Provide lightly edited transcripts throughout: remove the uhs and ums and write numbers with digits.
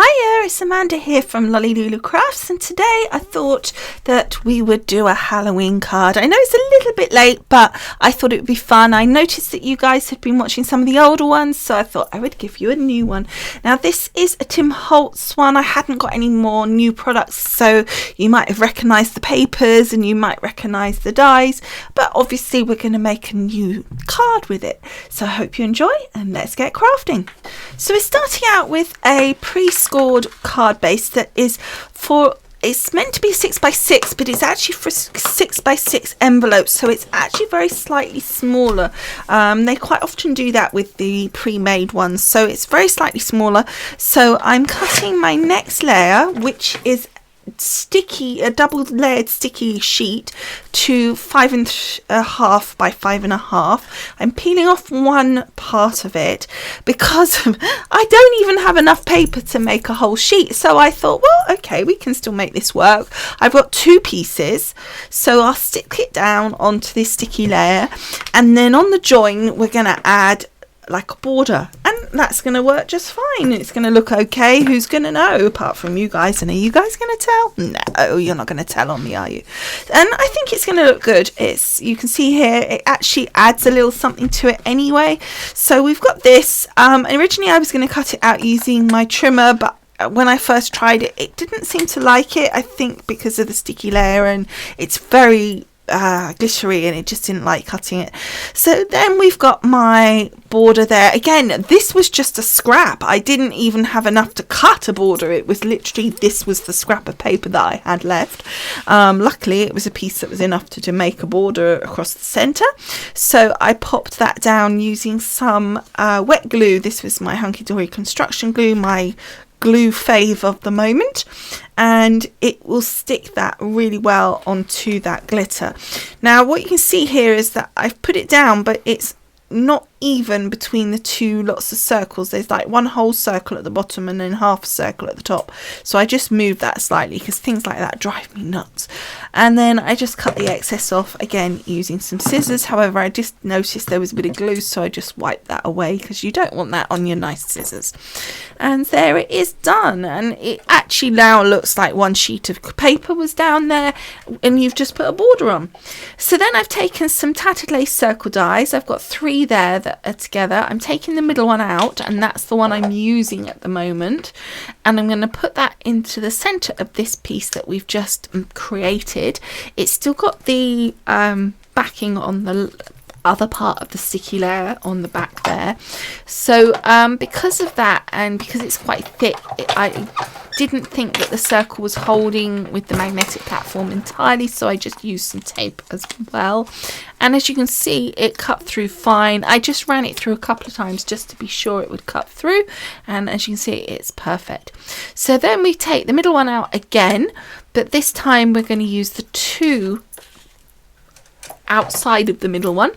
Hiya, it's Amanda here from Lolli Lulu Crafts, and today I thought that we would do a Halloween card. I know it's a little bit late, but I thought it would be fun. I noticed that you guys had been watching some of the older ones, so I thought I would give you a new one. Now this is a Tim Holtz one. I hadn't got any more new products, so you might have recognised the papers and you might recognise the dies, but obviously we're going to make a new card with it. So I hope you enjoy, and let's get crafting. So we're starting out with a pre-scored card base that is it's meant to be 6x6, but it's actually for 6x6 envelopes, so it's actually very slightly smaller. They quite often do that with the pre-made ones, so it's very slightly smaller. So I'm cutting my next layer, which is a double layered sticky sheet, to 5.5 by 5.5. I'm peeling off one part of it because I don't even have enough paper to make a whole sheet, so I thought, well, okay, we can still make this work. I've got two pieces, so I'll stick it down onto this sticky layer, and then on the join we're going to add like a border, and that's going to work just fine. It's going to look okay. Who's going to know apart from you guys? And are you guys going to tell? No, you're not going to tell on me, are you? And I think it's going to look good. You can see here it actually adds a little something to it anyway. So we've got this. Originally I was going to cut it out using my trimmer, but when I first tried it, it didn't seem to like it. I think because of the sticky layer, and it's very glittery, and it just didn't like cutting it. So then we've got my border there. Again, this was just a scrap. I didn't even have enough to cut a border. It was literally, this was the scrap of paper that I had left. Luckily it was a piece that was enough to make a border across the center, so I popped that down using some wet glue. This was my Hunky Dory construction glue, my glue fave of the moment, and it will stick that really well onto that glitter. Now what you can see here is that I've put it down, but it's not even between the two lots of circles. There's like one whole circle at the bottom and then half a circle at the top, so I just moved that slightly because things like that drive me nuts. And then I just cut the excess off, again using some scissors. However, I just noticed there was a bit of glue, so I just wiped that away because you don't want that on your nice scissors. And there it is done, and it actually now looks like one sheet of paper was down there and you've just put a border on. So then I've taken some tattered lace circle dies. I've got 3 there that are together. I'm taking the middle one out, and that's the one I'm using at the moment, and I'm going to put that into the center of this piece that we've just created. It's still got the backing on the other part of the sticky layer on the back there, so because of that, and because it's quite thick, I didn't think that the circle was holding with the magnetic platform entirely, so I just used some tape as well, and as you can see it cut through fine. I just ran it through a couple of times just to be sure it would cut through, and as you can see it's perfect. So then we take the middle one out again, but this time we're going to use the 2 outside of the middle one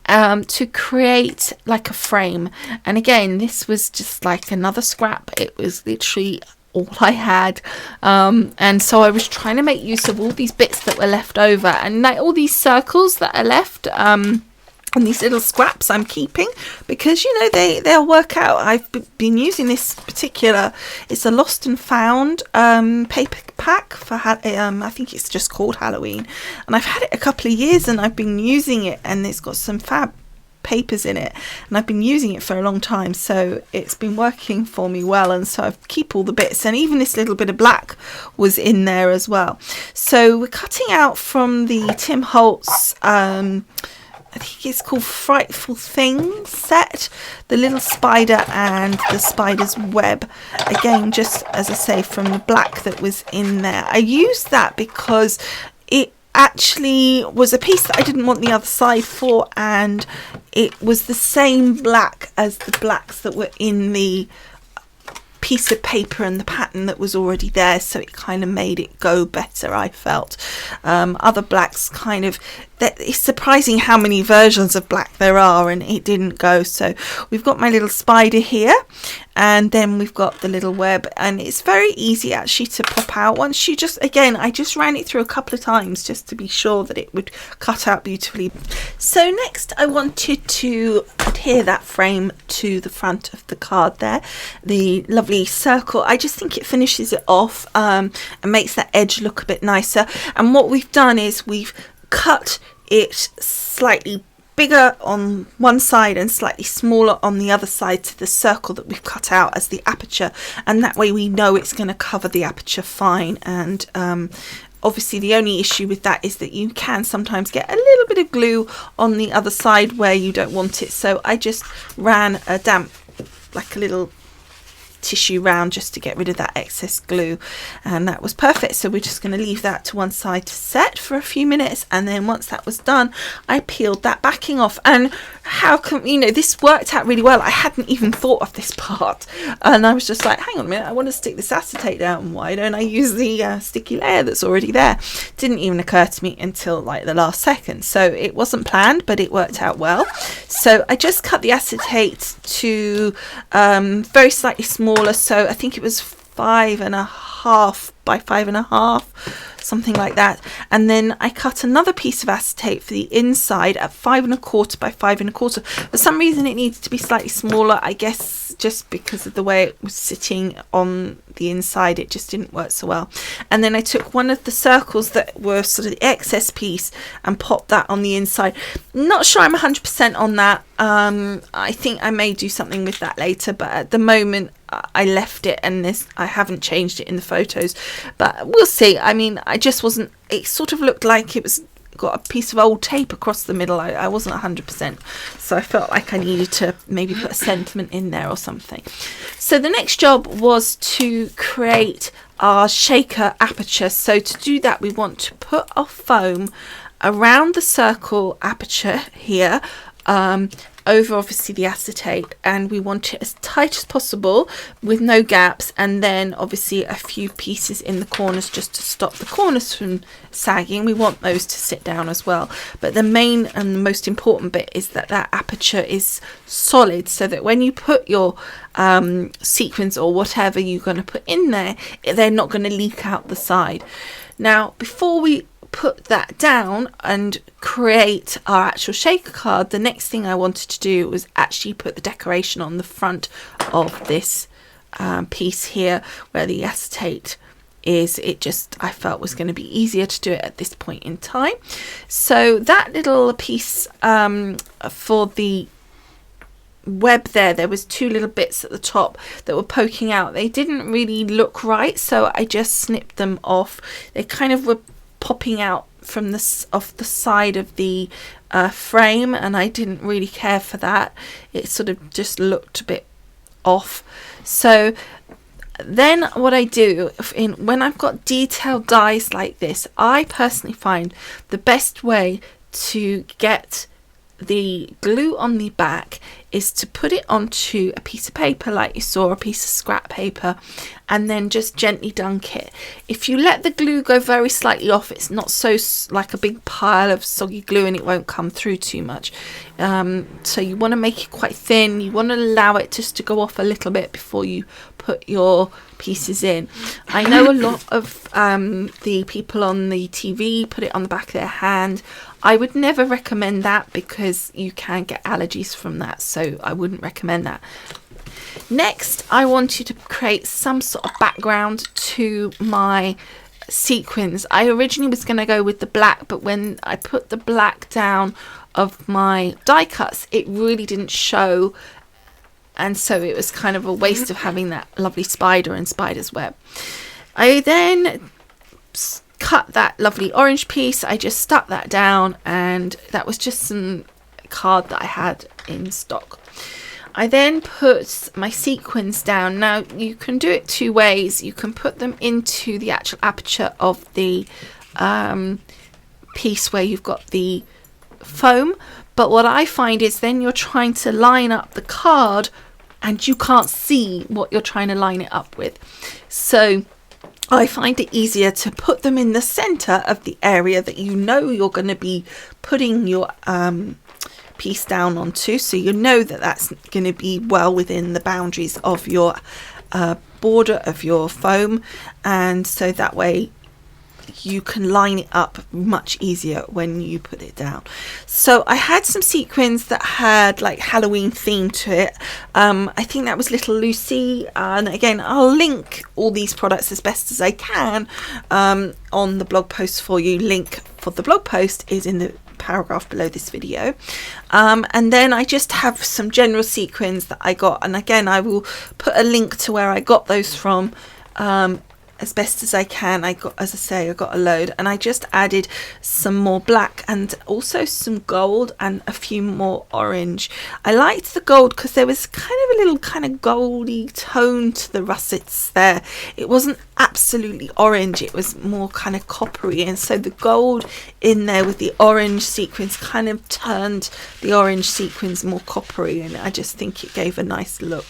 to create like a frame. And again, this was just like another scrap. It was literally all I had, and so I was trying to make use of all these bits that were left over, and like all these circles that are left, and these little scraps I'm keeping because, you know, they'll work out. I've been using this particular, it's a lost and found paper pack for I think it's just called Halloween, and I've had it a couple of years and I've been using it, and it's got some fab papers in it, and I've been using it for a long time, so it's been working for me well, and so I keep all the bits, and even this little bit of black was in there as well. So we're cutting out from the Tim Holtz I think it's called Frightful Things set, the little spider and the spider's web. Again, just as I say, from the black that was in there. I used that because it actually was a piece that I didn't want the other side for, and it was the same black as the blacks that were in the piece of paper and the pattern that was already there, so it kind of made it go better, I felt. Other blacks kind of, it's surprising how many versions of black there are, and it didn't go. So we've got my little spider here, and then we've got the little web, and it's very easy actually to pop out once you just, again, I just ran it through a couple of times just to be sure that it would cut out beautifully. So next I wanted to adhere that frame to the front of the card there, the lovely circle. I just think it finishes it off and makes that edge look a bit nicer. And what we've done is we've cut it slightly bigger on one side and slightly smaller on the other side to the circle that we've cut out as the aperture, and that way we know it's going to cover the aperture fine. And obviously the only issue with that is that you can sometimes get a little bit of glue on the other side where you don't want it, so I just ran a damp, like a little tissue round, just to get rid of that excess glue, and that was perfect. So we're just going to leave that to one side to set for a few minutes, and then once that was done I peeled that backing off. And how come, you know, this worked out really well. I hadn't even thought of this part, and I was just like, hang on a minute, I want to stick this acetate down, why don't I use the sticky layer that's already there? Didn't even occur to me until like the last second. So it wasn't planned, but it worked out well. So I just cut the acetate to very slightly smaller, so I think it was 5.5 by 5.5, something like that. And then I cut another piece of acetate for the inside at 5.25 by 5.25. For some reason it needed to be slightly smaller, I guess just because of the way it was sitting on the inside, it just didn't work so well. And then I took one of the circles that were sort of the excess piece and popped that on the inside. Not sure I'm 100% on that. I think I may do something with that later, but at the moment I left it, and I haven't changed it in the photos, but we'll see. I mean, I just wasn't, it sort of looked like it was got a piece of old tape across the middle. I wasn't 100%, so I felt like I needed to maybe put a sentiment in there or something. So the next job was to create our shaker aperture. So to do that we want to put our foam around the circle aperture here, over obviously the acetate, and we want it as tight as possible with no gaps, and then obviously a few pieces in the corners just to stop the corners from sagging. We want those to sit down as well, but the main and the most important bit is that that aperture is solid, so that when you put your sequins or whatever you're going to put in there, they're not going to leak out the side. Now before we put that down and create our actual shaker card, the next thing I wanted to do was actually put the decoration on the front of this piece here where the acetate is. It just, I felt, was going to be easier to do it at this point in time. So that little piece for the web there was two little bits at the top that were poking out. They didn't really look right, so I just snipped them off. They kind of were popping out from off the side of the frame, and I didn't really care for that. It sort of just looked a bit off. So then what I do when I've got detailed dies like this, I personally find the best way to get the glue on the back is to put it onto a piece of paper like you saw, a piece of scrap paper, and then just gently dunk it. If you let the glue go very slightly off, it's not so like a big pile of soggy glue and it won't come through too much. So you want to make it quite thin. You want to allow it just to go off a little bit before you put your pieces in. I know a lot of the people on the TV put it on the back of their hand. I would never recommend that because you can get allergies from that, so I wouldn't recommend that. Next, I want you to create some sort of background to my sequins. I originally was going to go with the black, but when I put the black down of my die cuts, it really didn't show, and so it was kind of a waste of having that lovely spider and spider's web. I then cut that lovely orange piece. I just stuck that down, and that was just some card that I had in stock. I then put my sequins down. Now you can do it two ways. You can put them into the actual aperture of the piece where you've got the foam, but what I find is then you're trying to line up the card and you can't see what you're trying to line it up with. So I find it easier to put them in the center of the area that you know you're going to be putting your piece down onto, so you know that that's going to be well within the boundaries of your border of your foam, and so that way you can line it up much easier when you put it down. So I had some sequins that had like Halloween theme to it. I think that was Little Lucy, and again I'll link all these products as best as I can on the blog post for you. Link for the blog post is in the paragraph below this video. And then I just have some general sequins that I got, and again I will put a link to where I got those from as best as I can. I got, as I say, I got a load, and I just added some more black and also some gold and a few more orange. I liked the gold because there was kind of a little kind of goldy tone to the russets there. It wasn't absolutely orange, it was more kind of coppery, and so the gold in there with the orange sequins kind of turned the orange sequins more coppery, and I just think it gave a nice look.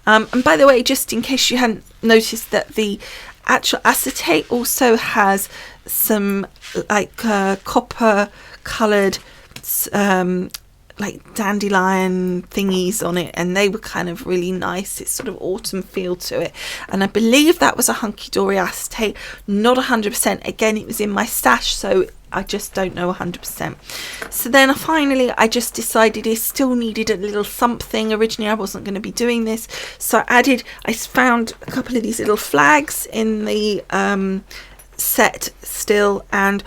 And by the way, just in case you hadn't noticed, that the actual acetate also has some like copper coloured like dandelion thingies on it, and they were kind of really nice. It's sort of autumn feel to it, and I believe that was a Hunky Dory acetate, not 100%. Again, it was in my stash, so I just don't know 100%. So then finally I just decided it still needed a little something. Originally I wasn't going to be doing this, so I found a couple of these little flags in the set still, and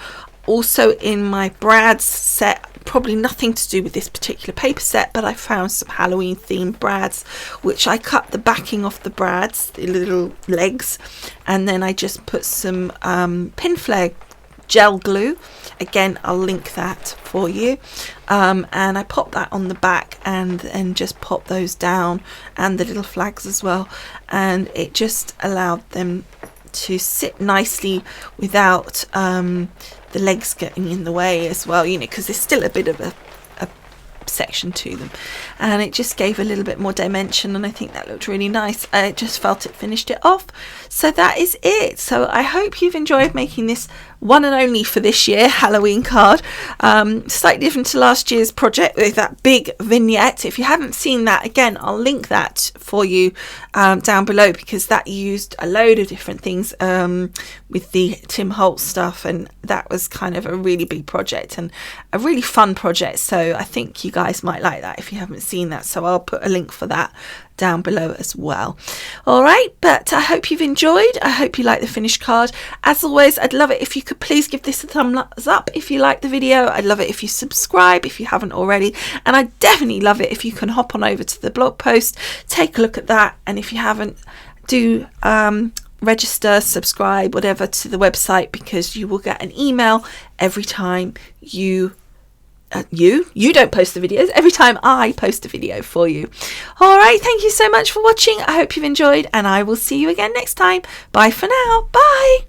also in my Brad's set. Probably nothing to do with this particular paper set, but I found some Halloween themed brads, which I cut the backing off the brads, the little legs, and then I just put some pin flare gel glue. Again, I'll link that for you, and I popped that on the back and just pop those down, and the little flags as well, and it just allowed them to sit nicely without the legs getting in the way as well, you know, because there's still a bit of a section to them, and it just gave a little bit more dimension, and I think that looked really nice. I just felt it finished it off. So that is it. So I hope you've enjoyed making this one and only for this year Halloween card. Slightly different to last year's project with that big vignette. If you haven't seen that, again I'll link that for you down below, because that used a load of different things with the Tim Holtz stuff, and that was kind of a really big project and a really fun project. So I think you guys might like that if you haven't seen that, so I'll put a link for that down below as well. All right, but I hope you've enjoyed. I hope you like the finished card. As always, I'd love it if you could please give this a thumbs up if you like the video. I'd love it if you subscribe if you haven't already, and I'd definitely love it if you can hop on over to the blog post, take a look at that, and if you haven't, do register, subscribe, whatever, to the website, because you will get an email every time you don't post the videos, every time I post a video for you. All right, thank you so much for watching. I hope you've enjoyed, and I will see you again next time. Bye for now. Bye.